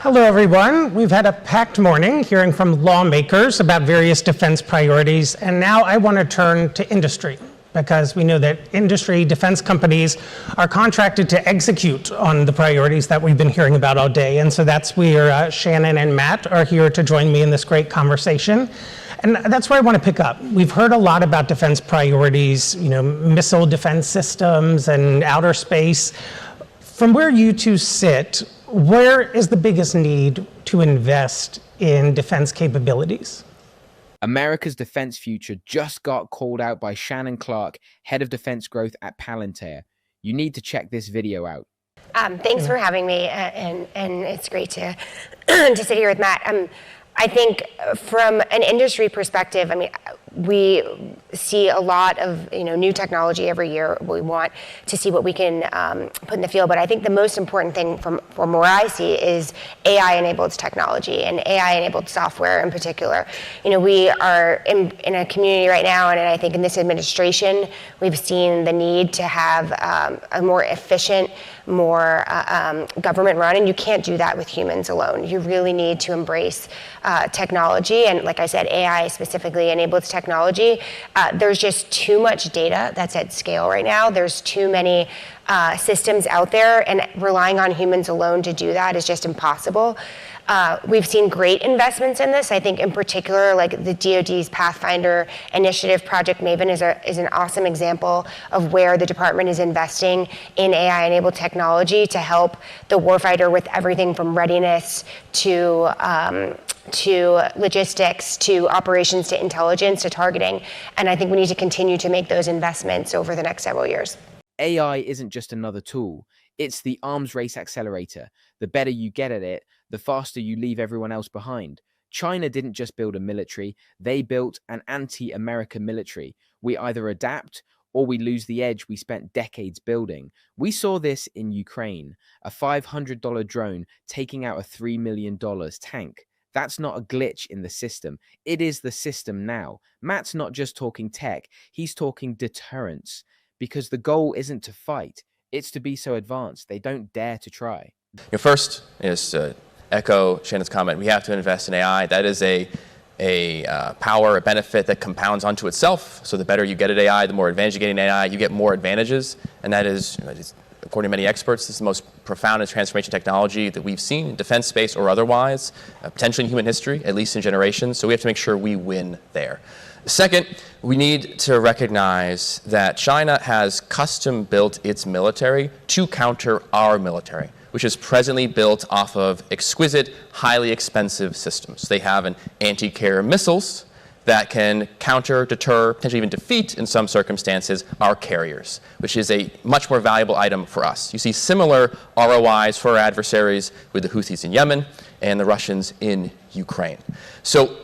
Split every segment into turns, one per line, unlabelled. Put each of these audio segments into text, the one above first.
Hello, everyone. We've had a packed morning hearing from lawmakers about various defense priorities, and now I want to turn to industry because we know that industry defense companies are contracted to execute on the priorities that we've been hearing about all day. And so that's where Shannon and Matt are here to join me in this great conversation. And that's where I want to pick up. We've heard a lot about defense priorities, missile defense systems and outer space. From where you two sit, where is the biggest need to invest in defense capabilities?
America's defense future just got called out by Shannon Clark, head of defense growth at Palantir. You need to check this video out.
Thanks for having me, and it's great to to sit here with Matt. I think from an industry perspective, we see a lot of new technology every year. We want to see what we can put in the field, but I think the most important thing from where I see is AI-enabled technology and AI-enabled software in particular. We are in a community right now, and I think in this administration, we've seen the need to have a more efficient, more government run, and you can't do that with humans alone. You really need to embrace technology, and like I said, AI specifically enabled technology. There's just too much data that's at scale right now. There's too many systems out there, and relying on humans alone to do that is just impossible. We've seen great investments in this. I think in particular, like the DoD's Pathfinder initiative, Project Maven is an awesome example of where the department is investing in AI-enabled technology to help the warfighter with everything from readiness to logistics, to operations, to intelligence, to targeting. And I think we need to continue to make those investments over the next several years.
AI isn't just another tool. It's the arms race accelerator. The better you get at it, the faster you leave everyone else behind. China didn't just build a military, they built an anti-America military. We either adapt or we lose the edge we spent decades building. We saw this in Ukraine, a $500 drone taking out a $3 million tank. That's not a glitch in the system. It is the system now. Matt's not just talking tech, he's talking deterrence. Because the goal isn't to fight, it's to be so advanced they don't dare to try.
First is to echo Shannon's comment. We have to invest in AI. That is a power, a benefit that compounds onto itself. So the better you get at AI, the more advantage you get in AI, you get more advantages. And that is, according to many experts, this is the most profound and transformational technology that we've seen in defense space or otherwise, potentially in human history, at least in generations. So we have to make sure we win there. Second, we need to recognize that China has custom built its military to counter our military, which is presently built off of exquisite, highly expensive systems. They have an anti-carrier missiles that can counter, deter, potentially even defeat, in some circumstances, our carriers, which is a much more valuable item for us. You see similar ROIs for our adversaries with the Houthis in Yemen and the Russians in Ukraine. So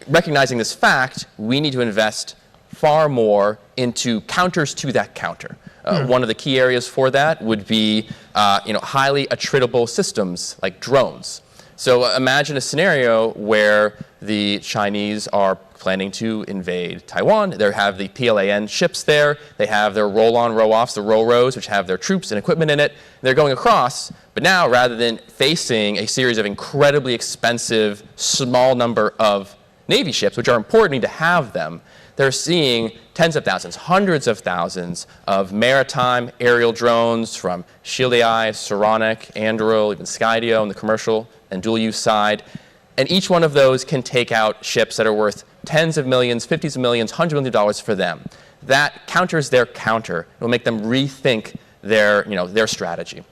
recognizing this fact, we need to invest far more into counters to that counter. One of the key areas for that would be highly attritable systems like drones. So imagine a scenario where the Chinese are planning to invade Taiwan. They have the PLAN ships there. They have their roll-on, roll-offs, the row-rows, which have their troops and equipment in it. They're going across. But now, rather than facing a series of incredibly expensive, small number of Navy ships, which are important to have them, they're seeing tens of thousands, hundreds of thousands of maritime aerial drones from Shiliai, Saronic, Anduril, even Skydio on the commercial and dual-use side. And each one of those can take out ships that are worth tens of millions, 50s of millions, $100 million for them. That counters their counter. It will make them rethink their strategy.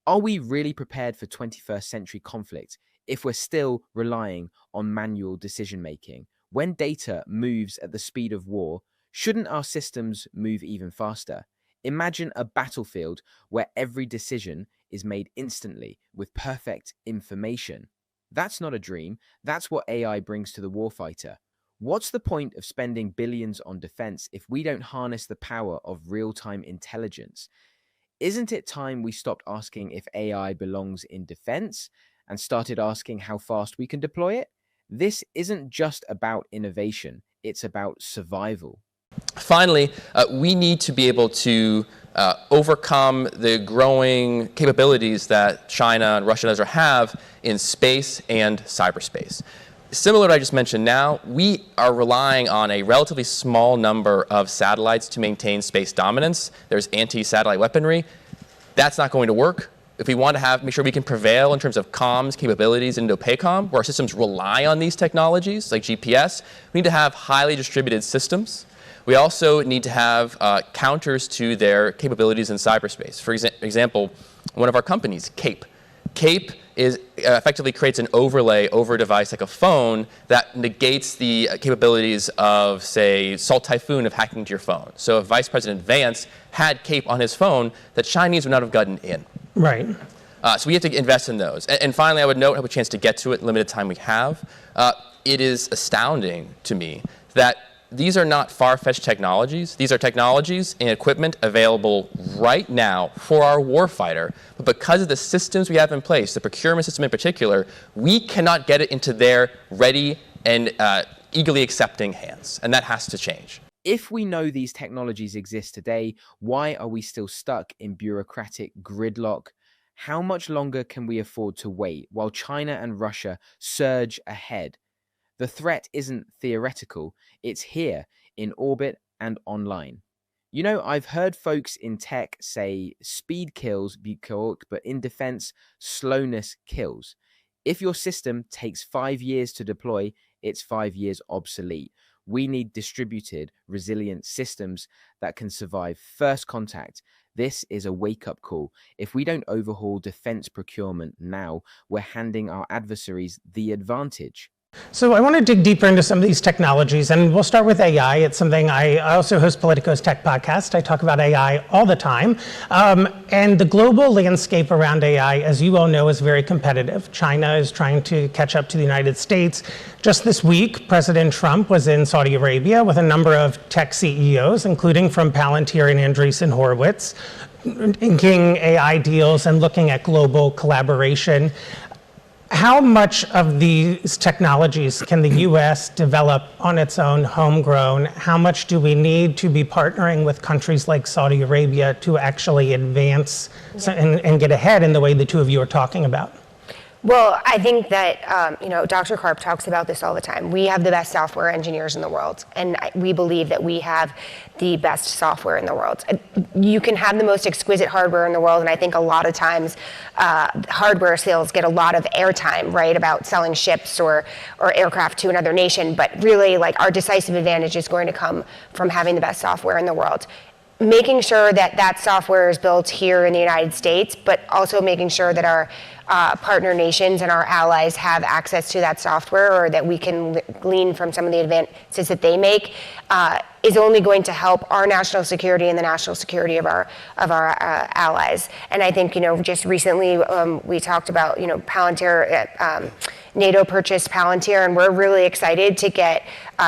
Are we really prepared for 21st century conflict if we're still relying on manual decision-making? When data moves at the speed of war, shouldn't our systems move even faster? Imagine a battlefield where every decision is made instantly with perfect information. That's not a dream. That's what AI brings to the warfighter. What's the point of spending billions on defense if we don't harness the power of real-time intelligence? Isn't it time we stopped asking if AI belongs in defense and started asking how fast we can deploy it? This isn't just about innovation, it's about survival.
Finally, we need to be able to overcome the growing capabilities that China and Russia and others have in space and cyberspace. Similar to what I just mentioned now, we are relying on a relatively small number of satellites to maintain space dominance. There's anti-satellite weaponry. That's not going to work. If we want to make sure we can prevail in terms of comms capabilities in INDOPACOM, where our systems rely on these technologies, like GPS, we need to have highly distributed systems. We also need to have counters to their capabilities in cyberspace. For example, one of our companies, CAPE. CAPE effectively creates an overlay over a device like a phone that negates the capabilities of, say, Salt Typhoon of hacking into your phone. So if Vice President Vance had CAPE on his phone, the Chinese would not have gotten in.
Right.
So we have to invest in those. And finally, I would note, I have a chance to get to it, limited time we have. It is astounding to me that these are not far-fetched technologies. These are technologies and equipment available right now for our warfighter. But because of the systems we have in place, the procurement system in particular, we cannot get it into their ready and eagerly accepting hands. And that has to change.
If we know these technologies exist today, why are we still stuck in bureaucratic gridlock? How much longer can we afford to wait while China and Russia surge ahead? The threat isn't theoretical, it's here, in orbit and online. You know, I've heard folks in tech say speed kills, but in defense, slowness kills. If your system takes 5 years to deploy, it's 5 years obsolete. We need distributed, resilient systems that can survive first contact. This is a wake-up call. If we don't overhaul defense procurement now, we're handing our adversaries the advantage.
So I want to dig deeper into some of these technologies, and we'll start with AI. It's something I also host Politico's Tech Podcast. I talk about AI all the time. And the global landscape around AI, as you all know, is very competitive. China is trying to catch up to the United States. Just this week, President Trump was in Saudi Arabia with a number of tech CEOs, including from Palantir and Andreessen Horowitz, inking AI deals and looking at global collaboration. How much of these technologies can the U.S. develop on its own, homegrown? How much do we need to be partnering with countries like Saudi Arabia to actually advance and get ahead in the way the two of you are talking about?
Well, I think that, Dr. Karp talks about this all the time. We have the best software engineers in the world, and we believe that we have the best software in the world. You can have the most exquisite hardware in the world, and I think a lot of times hardware sales get a lot of airtime, right, about selling ships or aircraft to another nation, but really, like, our decisive advantage is going to come from having the best software in the world. Making sure that that software is built here in the United States, but also making sure that our partner nations and our allies have access to that software, or that we can glean from some of the advances that they make, is only going to help our national security and the national security of our allies. And I think, just recently we talked about, Palantir. NATO purchased Palantir, and we're really excited to get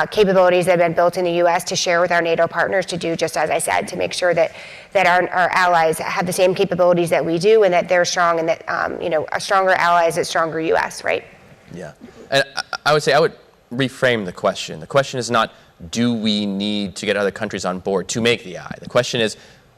capabilities that have been built in the U.S. to share with our NATO partners, to do just as I said, to make sure that our allies have the same capabilities that we do, and that they're strong, and that a stronger ally is a stronger U.S. Right?
Yeah, and I would say I would reframe the question. The question is not, do we need to get other countries on board to make the AI? The question is,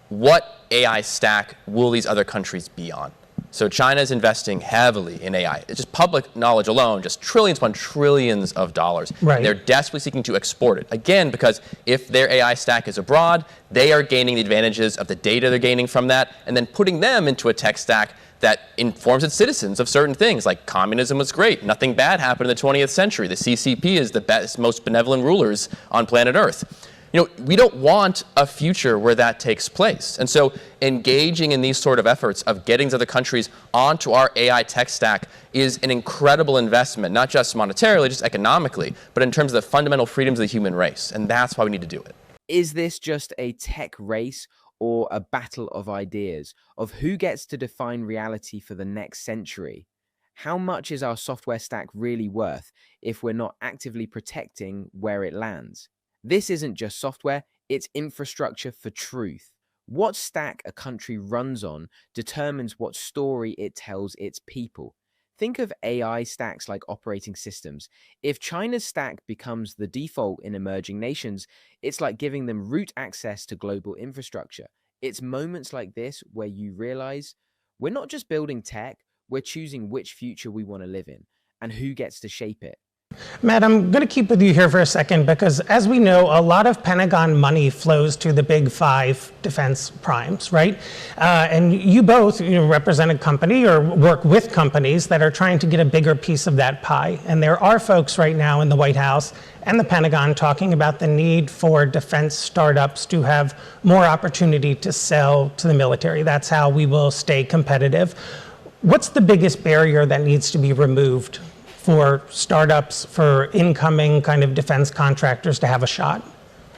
what AI stack will these other countries be on? So China is investing heavily in AI. It's just public knowledge alone, just trillions upon trillions of dollars.
Right.
They're desperately seeking to export it. Again, because if their AI stack is abroad, they are gaining the advantages of the data they're gaining from that, and then putting them into a tech stack that informs its citizens of certain things, like communism was great. Nothing bad happened in the 20th century. The CCP is the best, most benevolent rulers on planet Earth. We don't want a future where that takes place. And so engaging in these sort of efforts of getting other countries onto our AI tech stack is an incredible investment, not just monetarily, just economically, but in terms of the fundamental freedoms of the human race. And that's why we need to do it.
Is this just a tech race or a battle of ideas, of who gets to define reality for the next century? How much is our software stack really worth if we're not actively protecting where it lands? This isn't just software, it's infrastructure for truth. What stack a country runs on determines what story it tells its people. Think of AI stacks like operating systems. If China's stack becomes the default in emerging nations, it's like giving them root access to global infrastructure. It's moments like this where you realize we're not just building tech, we're choosing which future we want to live in and who gets to shape it.
Matt, I'm going to keep with you here for a second because, as we know, a lot of Pentagon money flows to the big five defense primes, right? And you both represent a company or work with companies that are trying to get a bigger piece of that pie. And there are folks right now in the White House and the Pentagon talking about the need for defense startups to have more opportunity to sell to the military. That's how we will stay competitive. What's the biggest barrier that needs to be removed for startups, for incoming kind of defense contractors to have a shot?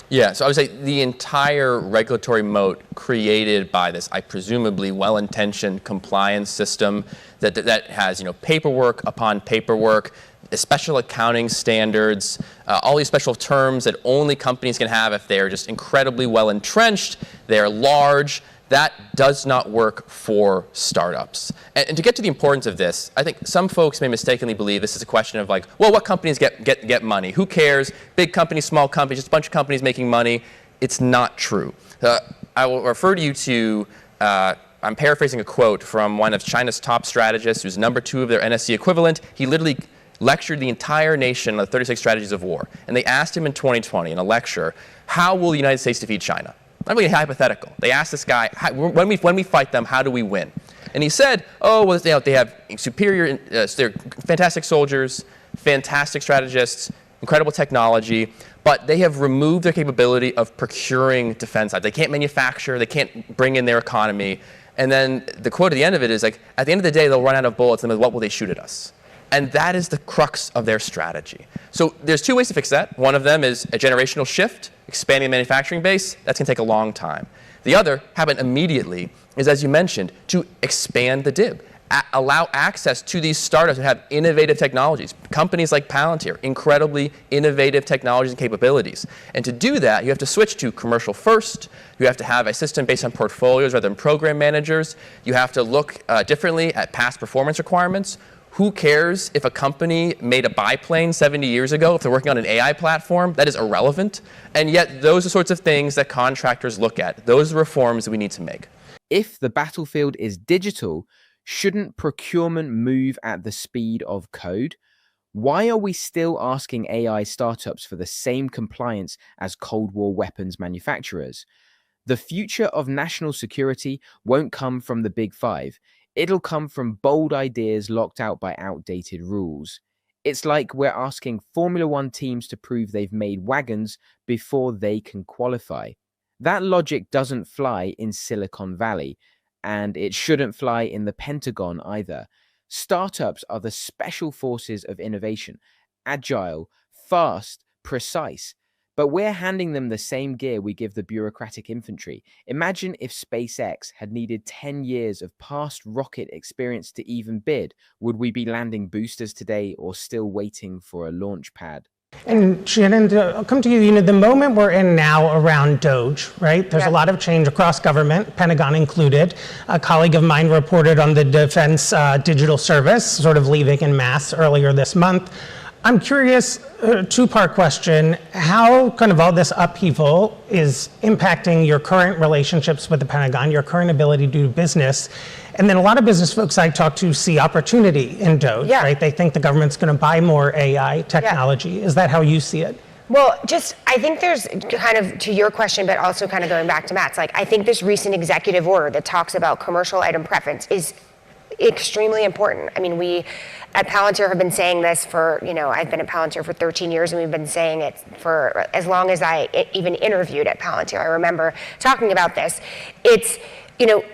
Yeah, so I would say the entire regulatory moat created by this, I presumably well-intentioned compliance system that has paperwork upon paperwork, special accounting standards, all these special terms that only companies can have if they're just incredibly well entrenched, they're large. That does not work for startups. And to get to the importance of this, I think some folks may mistakenly believe this is a question of like, well, what companies get money? Who cares? Big companies, small companies, just a bunch of companies making money. It's not true. I will refer you to, I'm paraphrasing a quote from one of China's top strategists who's number 2 of their NSC equivalent. He literally lectured the entire nation on the 36 strategies of war. And they asked him in 2020 in a lecture, how will the United States defeat China? Not really hypothetical. They asked this guy, when we fight them, how do we win? And he said, oh, well, they have superior, they're fantastic soldiers, fantastic strategists, incredible technology, but they have removed their capability of procuring defense. They can't manufacture, they can't bring in their economy. And then the quote at the end of it is like, at the end of the day, they'll run out of bullets, and what will they shoot at us? And that is the crux of their strategy. So there's 2 ways to fix that. One of them is a generational shift, expanding the manufacturing base. That's going to take a long time. The other, happen immediately, is, as you mentioned, to expand the DIB. Allow access to these startups that have innovative technologies. Companies like Palantir, incredibly innovative technologies and capabilities. And to do that, you have to switch to commercial first. You have to have a system based on portfolios rather than program managers. You have to look differently at past performance requirements. Who cares if a company made a biplane 70 years ago if they're working on an AI platform? That is irrelevant. And yet those are sorts of things that contractors look at. Those are reforms that we need to make.
If the battlefield is digital, shouldn't procurement move at the speed of code? Why are we still asking AI startups for the same compliance as Cold War weapons manufacturers? The future of national security won't come from the Big Five. It'll come from bold ideas locked out by outdated rules. It's like we're asking Formula One teams to prove they've made wagons before they can qualify. That logic doesn't fly in Silicon Valley, and it shouldn't fly in the Pentagon either. Startups are the special forces of innovation, agile, fast, precise. But we're handing them the same gear we give the bureaucratic infantry. Imagine if SpaceX had needed 10 years of past rocket experience to even bid. Would we be landing boosters today or still waiting for a launch pad?
And Shannon, I'll come to you. The moment we're in now around DOGE, right? There's a lot of change across government, Pentagon included. A colleague of mine reported on the Defense Digital Service, sort of leaving en masse earlier this month. I'm curious, 2-part question, how kind of all this upheaval is impacting your current relationships with the Pentagon, your current ability to do business. And then a lot of business folks I talk to see opportunity in DOGE, right? They think the government's going to buy more AI technology. Is that how you see it?
Well, I think there's kind of, to your question, but also kind of going back to Matt's, I think this recent executive order that talks about commercial item preference is extremely important. I mean, we at Palantir have been saying this for, I've been at Palantir for 13 years, and we've been saying it for as long as I even interviewed at Palantir. I remember talking about this. It's,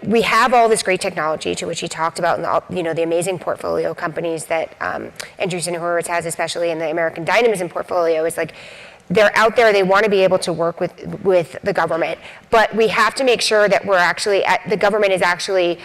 we have all this great technology to which he talked about, and the amazing portfolio companies that Andreessen Horowitz has, especially in the American Dynamism portfolio, is like, they're out there, they want to be able to work with the government, but we have to make sure that the government is actually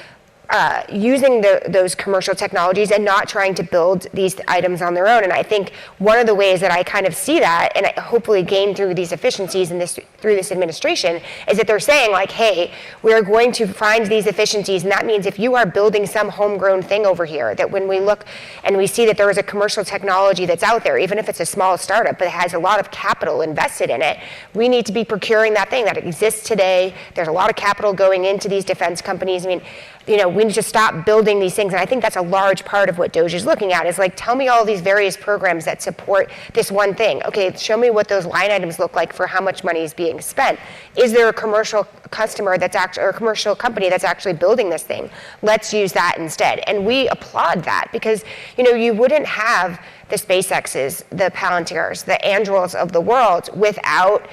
using those commercial technologies and not trying to build these items on their own. And I think one of the ways that I kind of see that, and I hopefully gain through these efficiencies and through this administration, is that they're saying like, hey, we're going to find these efficiencies, and that means if you are building some homegrown thing over here, that when we look and we see that there is a commercial technology that's out there, even if it's a small startup, but it has a lot of capital invested in it, we need to be procuring that thing that exists today. There's a lot of capital going into these defense companies. I mean, we need to stop building these things. And I think that's a large part of what DOGE is looking at, is like, tell me all these various programs that support this one thing. Okay, show me what those line items look like for how much money is being spent. Is there a commercial customer that's actually, or a commercial company that's actually building this thing? Let's use that instead. And we applaud that, because, you wouldn't have the SpaceXs, the Palantirs, the Andurils of the world without,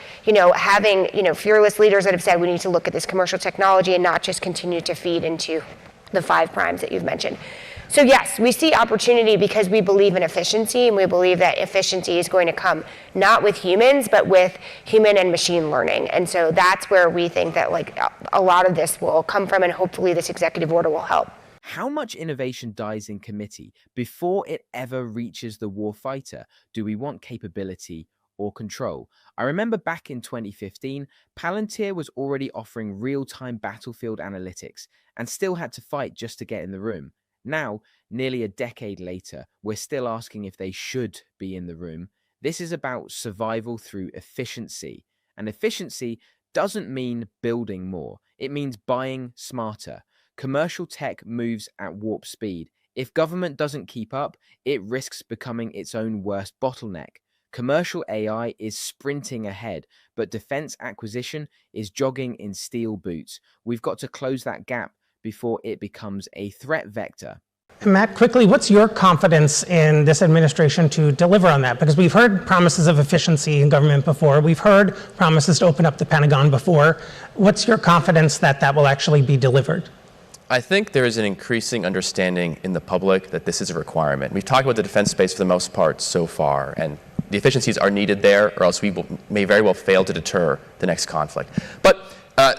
having, fearless leaders that have said we need to look at this commercial technology and not just continue to feed into the 5 primes that you've mentioned. So yes, we see opportunity because we believe in efficiency, and we believe that efficiency is going to come not with humans, but with human and machine learning. And so that's where we think that like a lot of this will come from, and hopefully this executive order will help.
How much innovation dies in committee before it ever reaches the warfighter? Do we want capability or control? I remember back in 2015, Palantir was already offering real-time battlefield analytics and still had to fight just to get in the room. Now, nearly a decade later, we're still asking if they should be in the room. This is about survival through efficiency. And efficiency doesn't mean building more. It means buying smarter. Commercial tech moves at warp speed. If government doesn't keep up, it risks becoming its own worst bottleneck. Commercial AI is sprinting ahead, but defense acquisition is jogging in steel boots. We've got to close that gap before it becomes a threat vector.
Matt, quickly, what's your confidence in this administration to deliver on that? Because we've heard promises of efficiency in government before. We've heard promises to open up the Pentagon before. What's your confidence that that will actually be delivered?
I think there is an increasing understanding in the public that this is a requirement. We've talked about the defense space for the most part so far, and the efficiencies are needed there, or else we may very well fail to deter the next conflict. But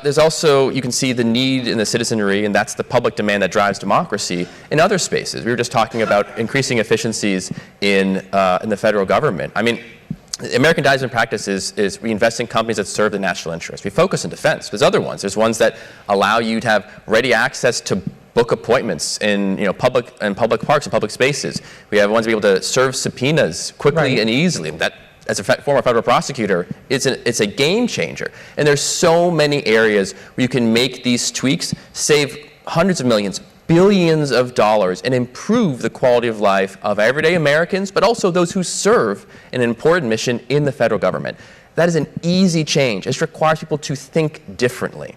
there's also, you can see the need in the citizenry, and that's the public demand that drives democracy in other spaces. We were just talking about increasing efficiencies in the federal government. I mean, American Dividend Practice is reinvesting in companies that serve the national interest. We focus on defense. There's other ones. There's ones that allow you to have ready access to book appointments in public parks and public spaces. We have ones to be able to serve subpoenas quickly and easily. That, as a former federal prosecutor, it's a game changer. And there's so many areas where you can make these tweaks, save hundreds of millions, billions of dollars, and improve the quality of life of everyday Americans, but also those who serve an important mission in the federal government. That is an easy change. It just requires people to think differently.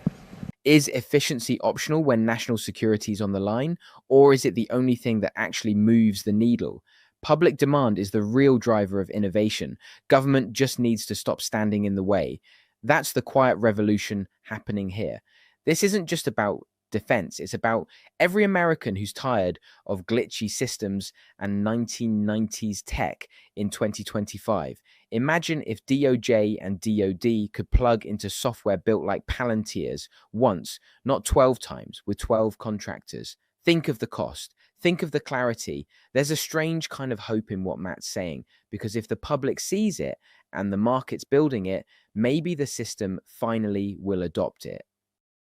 Is efficiency optional when national security is on the line, or is it the only thing that actually moves the needle? Public demand is the real driver of innovation. Government just needs to stop standing in the way. That's the quiet revolution happening here. This isn't just about defense. It's about every American who's tired of glitchy systems and 1990s tech in 2025. Imagine if DOJ and DOD could plug into software built like Palantir's once, not 12 times, with 12 contractors. Think of the cost. Think of the clarity. There's a strange kind of hope in what Matt's saying, because if the public sees it and the market's building it, maybe the system finally will adopt it.